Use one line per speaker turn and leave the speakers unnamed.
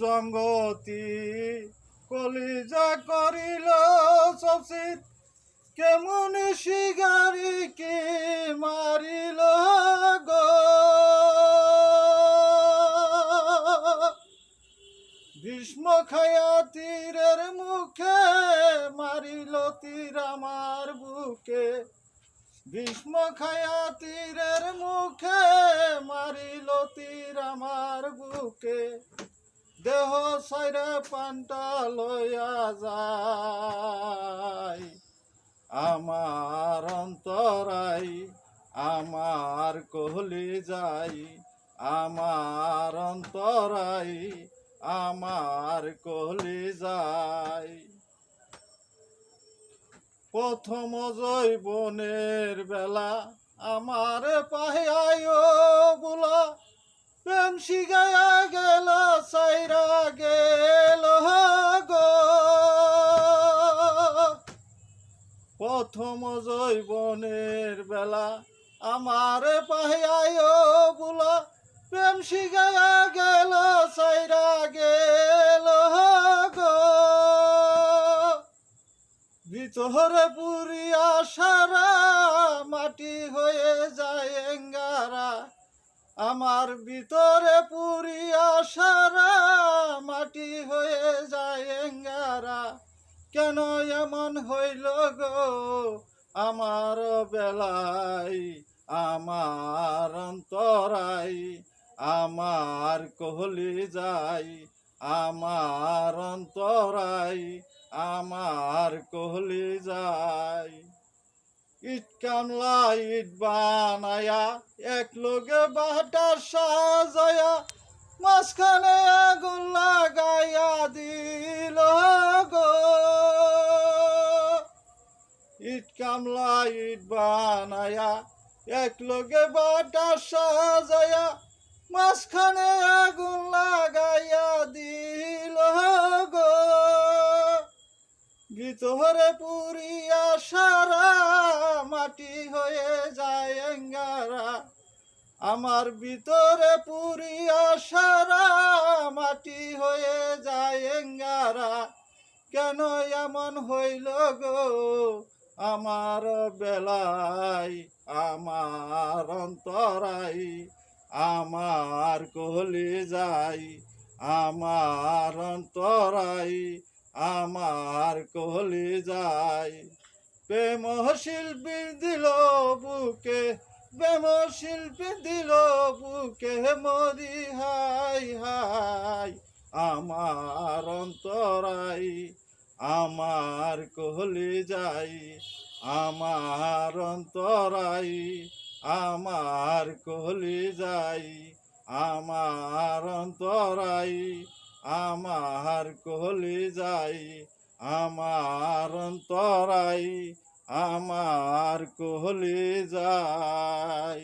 জঙ্গতি কলিজা করিল শশীর কেমন শিগারি কি মারিল গো ভীষ্ম খায়া তীরের মুখে মারিল তীর আমার বুকে ভীষ্ম খায়া তীরের মুখে মারিল তীর আমার বুকে দেহ সাইরে পান্তা লইয়া যায় আমার অন্তরাই আমার কহলি যাই আমার অন্তরাই আমার কহলি যাই প্রথম জৈবনের বেলা আমার পাহায় বুলা প্রেম শিগায়া গেল সাইরা গেল গো প্রথম জৈবনের বেলা আমার পাহায় বুলা প্রেম শিগায়া গেল সাইরা গেল গো ভিতরে পুরিয়া সারা মাটি হয়ে যায় এঙ্গারা আমার ভিতরে পুরিয়া সারা মাটি হয়ে যায় এঙ্গারা কেন এমন হইল গো আমার বেলায় আমার অন্তরাই আমার কহলি যাই আমার অন্তরাই আমার কহলি যাই ইট কামলা ইট বানায়া এক লোকে বাটা সাজায়া মাঝখানে আগুন লাগাইয়া দিল গো ইট কামলা ইট বানায়া এক লোকে বাটা সাজায়া মাঝখানে আগুন লাগাইয়া দিল গো ভিতরে পুরিয়া সারা মাটি হয়ে যায় এঙ্গারা আমার ভিতরে পুরিয়া সারা মাটি হয়ে যায় এঙ্গারা কেন এমন হইল গো আমার বেলায় আমার অন্তরাই আমার কহলি যাই আমার অন্তরাই আমার কহলি যাই প্রেম শিল্পী দিল বুকে প্রেম শিল্পী দিল বুকে মরি হাই হাই আমার অন্তরাই আমার কহলি যাই আমার অন্তরাই আমার কহলি যাই আমার অন্তরাই আমার কহলি যাই আমার অন্তরাই আমার কহলি যাই।